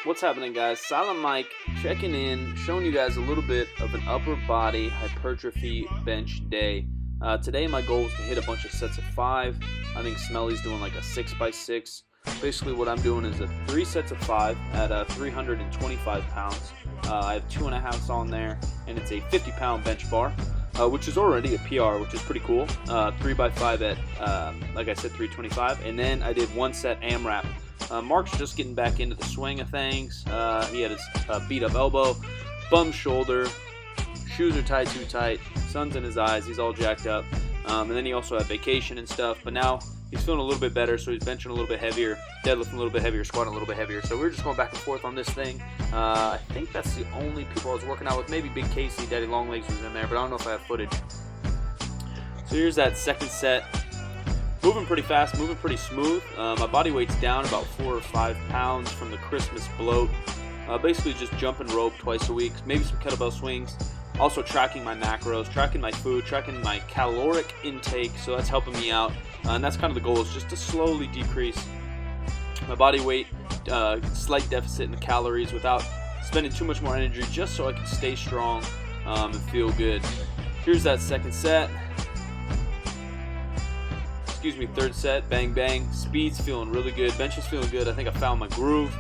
What's happening, guys? Silent Mike checking in, showing you guys a little bit of an upper body hypertrophy bench day. Today my goal is to hit a bunch of sets of 5. I think Smelly's doing like a 6x6. Basically what I'm doing is 3 sets of 5 at 325 pounds. I have 2.5s on there, and it's a 50-pound bench bar, which is already a PR, which is pretty cool. 3x5 at, like I said, 325. And then I did 1 set AMRAP. Mark's just getting back into the swing of things. He had his beat up elbow, bum shoulder, shoes are tied too tight, sun's in his eyes, he's all jacked up. And then he also had vacation and stuff, but now he's feeling a little bit better, so he's benching a little bit heavier, deadlifting a little bit heavier, squatting a little bit heavier. So we're just going back and forth on this thing. I think that's the only people I was working out with. Maybe Big Casey, Daddy Longlegs was in there, but I don't know if I have footage. So here's that second set. Moving pretty fast, moving pretty smooth. My body weight's down about 4 or 5 pounds from the Christmas bloat. Basically just jumping rope twice a week, maybe some kettlebell swings. Also tracking my macros, tracking my food, tracking my caloric intake, so that's helping me out. And that's kind of the goal, is just to slowly decrease my body weight, slight deficit in the calories without spending too much more energy, just so I can stay strong and feel good. Here's that second set. Third set, bang bang. Speed's feeling really good, bench is feeling good. I think I found my groove.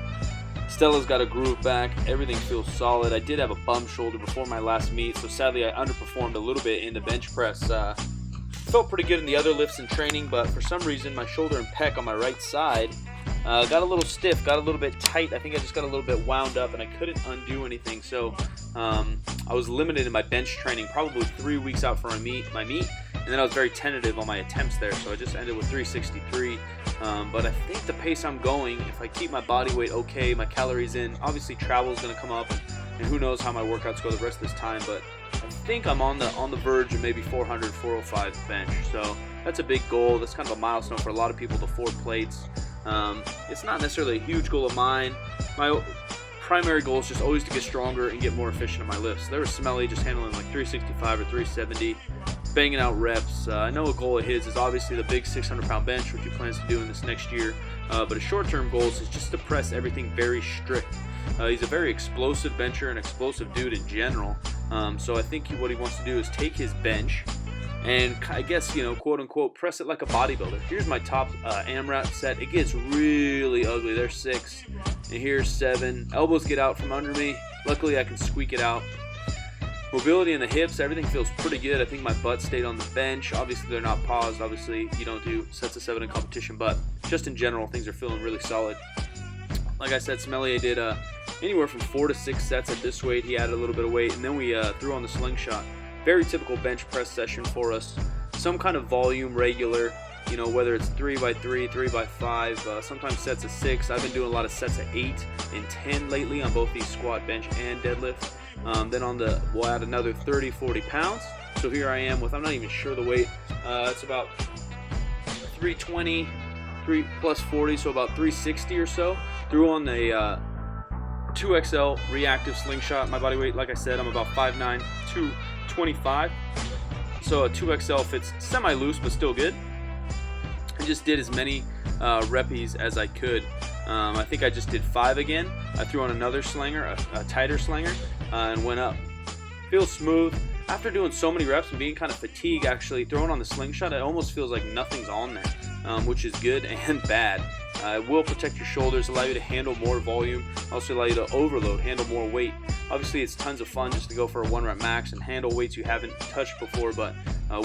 Stella's got a groove back, everything feels solid. I did have a bum shoulder before my last meet, so sadly I underperformed a little bit in the bench press. Felt pretty good in the other lifts and training, but for some reason my shoulder and pec on my right side got a little stiff, got a little bit tight. I think I just got a little bit wound up and I couldn't undo anything, so I was limited in my bench training, probably 3 weeks out for my meet. And then I was very tentative on my attempts there, so I just ended with 363. But I think the pace I'm going, if I keep my body weight okay, my calories in, obviously travel is going to come up, and who knows how my workouts go the rest of this time, but I think I'm on the verge of maybe 400, 405 bench. So that's a big goal. That's kind of a milestone for a lot of people, the 4 plates. It's not necessarily a huge goal of mine. My primary goal is just always to get stronger and get more efficient in my lifts. There was Smelly just handling like 365 or 370. Banging out reps. I know a goal of his is obviously the big 600-pound bench, which he plans to do in this next year. But a short-term goal is just to press everything very strict. He's a very explosive bencher and explosive dude in general. So I think what he wants to do is take his bench and, I guess, quote-unquote, press it like a bodybuilder. Here's my top AMRAP set. It gets really ugly. There's 6, and here's 7. Elbows get out from under me. Luckily, I can squeak it out. Mobility in the hips, everything feels pretty good. I think my butt stayed on the bench. Obviously, they're not paused. Obviously, you don't do sets of 7 in competition, but just in general, things are feeling really solid. Like I said, Smelly did anywhere from 4 to 6 sets at this weight. He added a little bit of weight, and then we threw on the Slingshot. Very typical bench press session for us. Some kind of volume, regular, whether it's 3x3, 3x5, sometimes sets of 6. I've been doing a lot of sets of 8 and 10 lately on both these squat, bench, and deadlift. Then we'll add another 30, 40 pounds. So here I am with, I'm not even sure the weight. It's about 320, 3 plus 40, so about 360 or so. Threw on the 2XL reactive Slingshot. My body weight, like I said, I'm about 5'9", 225. So a 2XL fits semi-loose, but still good. I just did as many reppies as I could. I think I just did 5 again. I threw on another slinger, a tighter slinger, and went up. Feels smooth. After doing so many reps and being kind of fatigued, actually, throwing on the Slingshot, it almost feels like nothing's on there, which is good and bad. It will protect your shoulders, allow you to handle more volume, also allow you to overload, handle more weight. Obviously, it's tons of fun just to go for a 1 rep max and handle weights you haven't touched before, but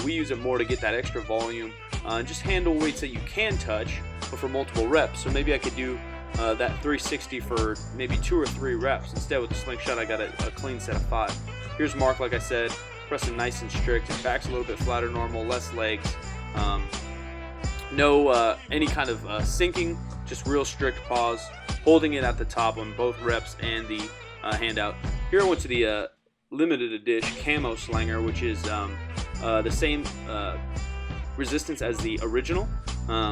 we use it more to get that extra volume and just handle weights that you can touch, but for multiple reps. So maybe I could do that 360 for maybe 2 or 3 reps. Instead, with the Slingshot, I got a clean set of 5. Here's Mark, like I said, pressing nice and strict. His back's a little bit flatter normal, less legs. No any kind of sinking, just real strict pause, holding it at the top on both reps and the handout. Here I went to the limited edition camo slinger, which is the same resistance as the original.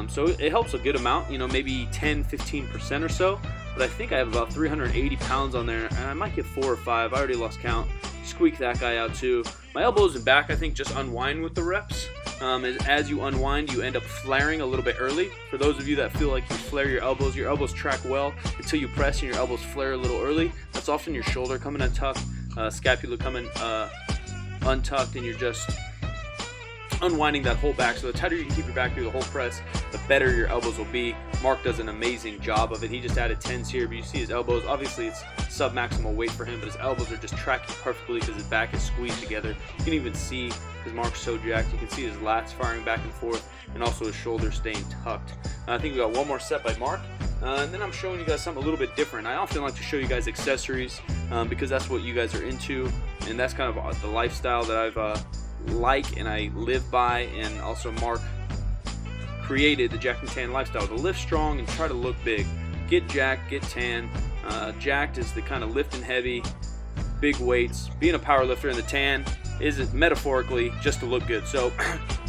So it helps a good amount, maybe 10-15% or so, but I think I have about 380 pounds on there, and I might get 4 or 5. I already lost count. squeak that guy out too. My elbows and back, I think, just unwind with the reps. As you unwind, you end up flaring a little bit early. For those of you that feel like you flare your elbows track well until you press and your elbows flare a little early. That's often your shoulder coming untucked, scapula coming untucked, and you're just unwinding that whole back. So the tighter you can keep your back through the whole press, the better your elbows will be. Mark does an amazing job of it. He just added 10s here, but you see his elbows. Obviously, it's sub-maximal weight for him, but his elbows are just tracking perfectly because his back is squeezed together. You can even see, because Mark's so jacked, you can see his lats firing back and forth, and also his shoulders staying tucked. I think we got one more set by Mark, and then I'm showing you guys something a little bit different. I often like to show you guys accessories because that's what you guys are into, and that's kind of the lifestyle that I've like and I live by. And also Mark created the Jacked and Tan lifestyle to lift strong and try to look big. Get jacked, get tan. Jacked is the kind of lifting heavy, big weights. Being a power lifter, in the tan is metaphorically just to look good. So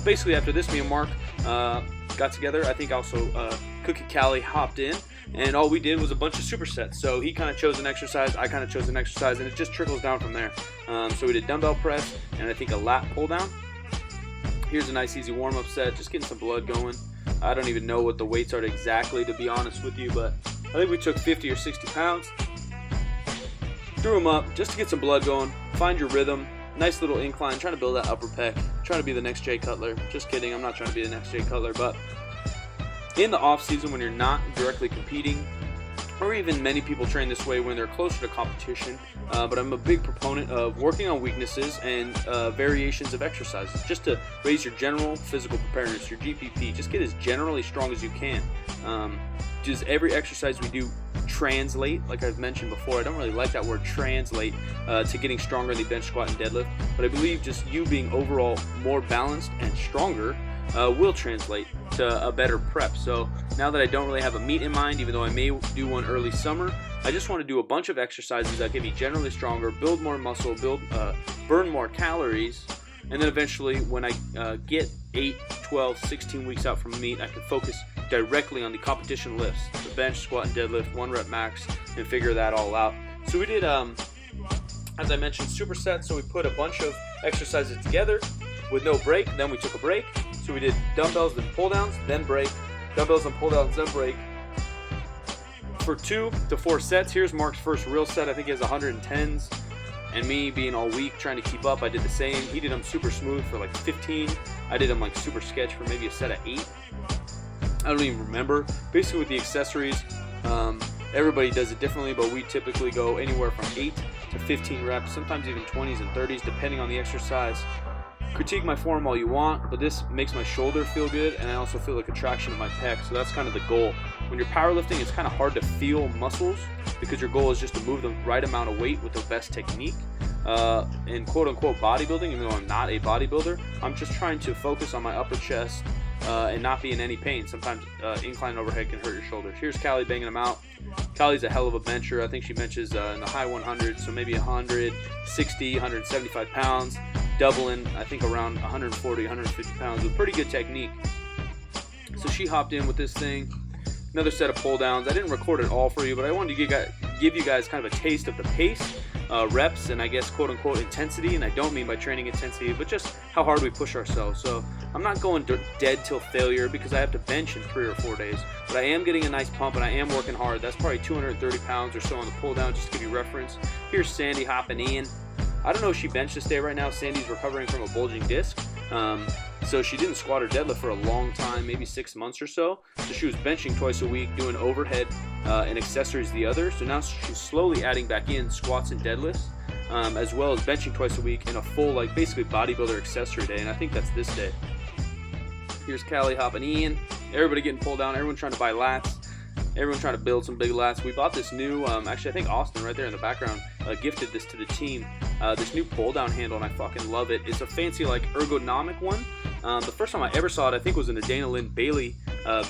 basically after this, me and Mark got together. I think also Cookie Callie hopped in, and all we did was a bunch of supersets. So he kind of chose an exercise, I kind of chose an exercise, and it just trickles down from there. So we did dumbbell press and I think a lat pull down. Here's a nice easy warm-up set, just getting some blood going. I don't even know what the weights are exactly, to be honest with you, but I think we took 50 or 60 pounds, threw them up just to get some blood going, find your rhythm. Nice little incline, trying to build that upper pec, trying to be the next Jay Cutler. Just kidding, I'm not trying to be the next Jay Cutler, but in the off season when you're not directly competing, or even many people train this way when they're closer to competition, but I'm a big proponent of working on weaknesses and variations of exercises just to raise your general physical preparedness, your GPP. Just get as generally strong as you can. Just every exercise we do translate, like I've mentioned before. I don't really like that word translate to getting stronger in the bench, squat, and deadlift, but I believe just you being overall more balanced and stronger will translate to a better prep. So now that I don't really have a meet in mind, even though I may do one early summer, I just want to do a bunch of exercises that get me generally stronger, build more muscle, burn more calories, and then eventually when I get 8, 12, 16 weeks out from a meet, I can focus directly on the competition lifts, the bench, squat, and deadlift, 1 rep max, and figure that all out. So we did, as I mentioned, supersets. So we put a bunch of exercises together with no break. Then we took a break. So we did dumbbells, then pull downs, then break. Dumbbells and pull downs, then break. For 2 to 4 sets. Here's Mark's first real set. I think he has 110s. And me being all weak trying to keep up, I did the same. He did them super smooth for like 15. I did them like super sketch for maybe a set of 8. I don't even remember. Basically with the accessories, everybody does it differently, but we typically go anywhere from 8 to 15 reps, sometimes even 20s and 30s, depending on the exercise. Critique my form all you want, but this makes my shoulder feel good, and I also feel like a traction in my pec, so that's kind of the goal. When you're powerlifting, it's kind of hard to feel muscles because your goal is just to move the right amount of weight with the best technique. In quote-unquote bodybuilding, even though I'm not a bodybuilder, I'm just trying to focus on my upper chest and not be in any pain. Sometimes incline overhead can hurt your shoulders. Here's Callie banging them out. Callie's a hell of a bencher. I think she benches in the high 100s, so maybe 160, 175 pounds, doubling, I think around 140, 150 pounds with pretty good technique. So she hopped in with this thing. Another set of pull downs. I didn't record it all for you, but I wanted to give you guys kind of a taste of the pace, reps, and I guess quote-unquote intensity. And I don't mean by training intensity, but just how hard we push ourselves. So I'm not going dead till failure because I have to bench in 3 or 4 days, but I am getting a nice pump and I am working hard. That's probably 230 pounds or so on the pull down, just to give you reference. Here's Sandy hopping in. I don't know if she benched this day right now. Sandy's recovering from a bulging disc. So she didn't squat or deadlift for a long time, maybe 6 months or so. So she was benching twice a week, doing overhead and accessories the other. So now she's slowly adding back in squats and deadlifts, as well as benching twice a week in a full, like basically bodybuilder accessory day. And I think that's this day. Here's Callie hopping in. Everybody getting pulled down. Everyone trying to buy lats. Everyone trying to build some big lats. We bought this new, actually I think Austin right there in the background gifted this to the team. This new pull down handle, and I fucking love it. It's a fancy like ergonomic one. The first time I ever saw it, I think was in a Dana Lynn Bailey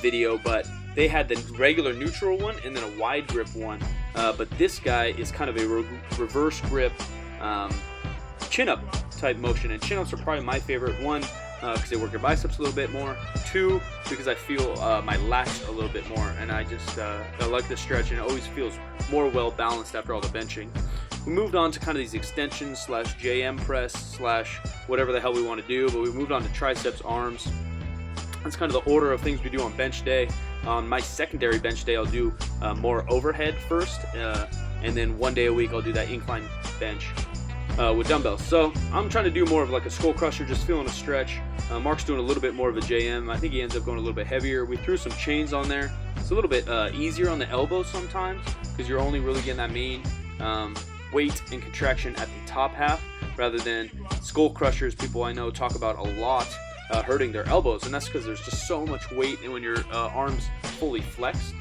video, but they had the regular neutral one and then a wide grip one. But this guy is kind of a reverse grip chin up type motion, and chin ups are probably my favorite. One, because they work your biceps a little bit more. 2, because I feel my lats a little bit more, and I just I like the stretch, and it always feels more well balanced after all the benching. we moved on to kind of these extensions slash JM press slash whatever the hell we want to do, but we moved on to triceps, arms. That's kind of the order of things we do on bench day. On my secondary bench day, I'll do more overhead first, and then 1 day a week I'll do that incline bench with dumbbells. So I'm trying to do more of like a skull crusher, just feeling a stretch. Mark's doing a little bit more of a JM. I think he ends up going a little bit heavier. We threw some chains on there. It's a little bit easier on the elbows sometimes because you're only really getting that main weight and contraction at the top half, rather than skull crushers. People I know talk about a lot hurting their elbows, and that's because there's just so much weight and when your arms fully flexed.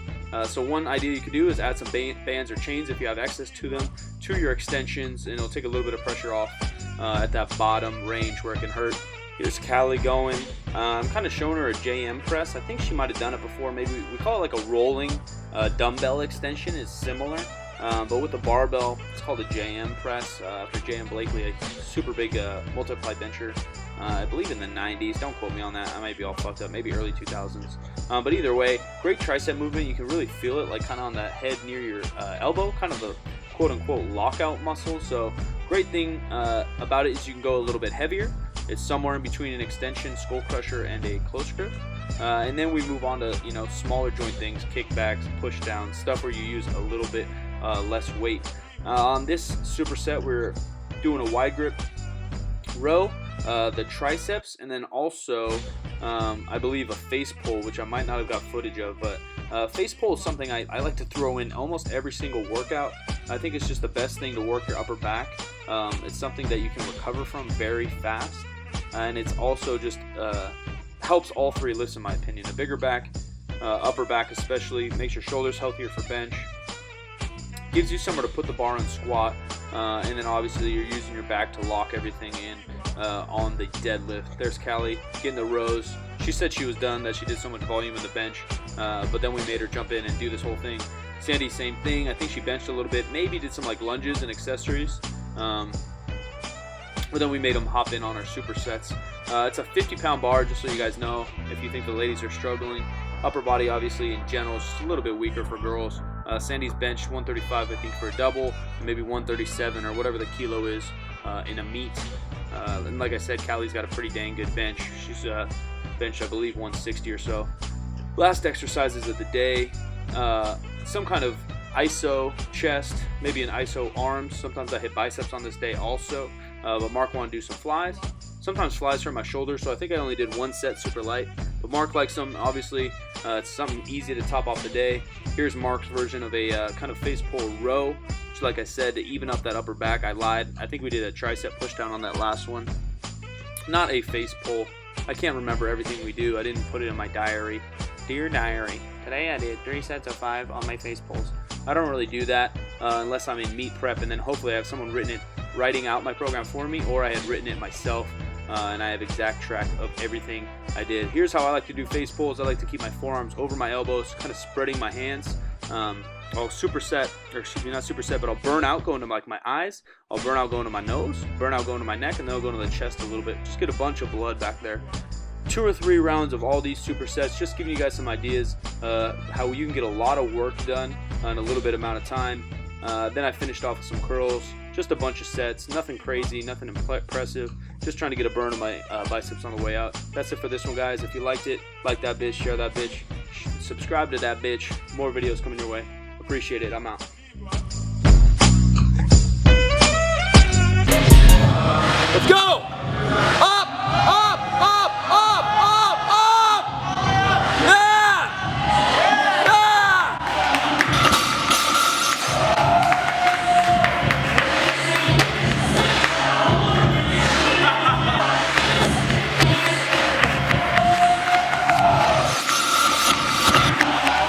So one idea you could do is add some bands or chains if you have access to them to your extensions, and it'll take a little bit of pressure off at that bottom range where it can hurt. Here's Callie going. I'm kind of showing her a JM press. I think she might have done it before. Maybe we call it like a rolling dumbbell extension. Is similar, but with the barbell, it's called a JM press. After J.M. Blakely, a super big multiply bencher, I believe in the 90s. Don't quote me on that. I might be all fucked up. Maybe early 2000s. But either way, great tricep movement. You can really feel it, like kind of on that head near your elbow, kind of the quote-unquote lockout muscle. So great thing about it is you can go a little bit heavier. It's somewhere in between an extension, skull crusher, and a close grip. And then we move on to smaller joint things, kickbacks, push downs, stuff where you use a little bit less weight. On this superset, we're doing a wide grip row, the triceps, and then also I believe a face pull, which I might not have got footage of, but face pull is something I like to throw in almost every single workout. I think it's just the best thing to work your upper back. It's something that you can recover from very fast, and it's also just helps all three lifts in my opinion. A bigger back, upper back especially, makes your shoulders healthier for bench, gives you somewhere to put the bar on squat, and then obviously you're using your back to lock everything in on the deadlift. There's Callie getting the rows. She said she was done, that she did so much volume in the bench, but then we made her jump in and do this whole thing. Sandy, same thing. I think she benched a little bit, maybe did some like lunges and accessories, but then we made them hop in on our supersets. It's a 50-pound bar, just so you guys know, if you think the ladies are struggling. Upper body, obviously, in general, is just a little bit weaker for girls. Sandy's benched 135, I think, for a double, and maybe 137 or whatever the kilo is in a meet. And like I said, Callie's got a pretty dang good bench. She's benched, I believe, 160 or so. Last exercises of the day, some kind of iso chest, maybe an iso arms. Sometimes I hit biceps on this day also, but Mark wanted to do some flies. Sometimes flies hurt my shoulder, so I think I only did one set super light, but Mark likes them. Obviously, it's something easy to top off the day. Here's Mark's version of a kind of face pull row, which, like I said, to even up that upper back. I lied. I think we did a tricep push down on that last one. Not a face pull. I can't remember everything we do. I didn't put it in my diary. Dear diary, today I did 3 sets of 5 on my face pulls. I don't really do that unless I'm in meet prep, and then hopefully I have someone writing out my program for me, or I had written it myself, and I have exact track of everything I did. Here's how I like to do face pulls. I like to keep my forearms over my elbows, kind of spreading my hands. I'll superset, or excuse me, not superset, but I'll burn out going to like my eyes. I'll burn out going to my nose, burn out going to my neck, and then I'll go to the chest a little bit. Just get a bunch of blood back there. 2 or 3 rounds of all these supersets, just giving you guys some ideas how you can get a lot of work done in a little bit amount of time. Then I finished off with some curls, just a bunch of sets, nothing crazy, nothing impressive, just trying to get a burn on my biceps on the way out. That's it for this one, guys. If you liked it, like that bitch, share that bitch, subscribe to that bitch. More videos coming your way. Appreciate it. I'm out. Let's go!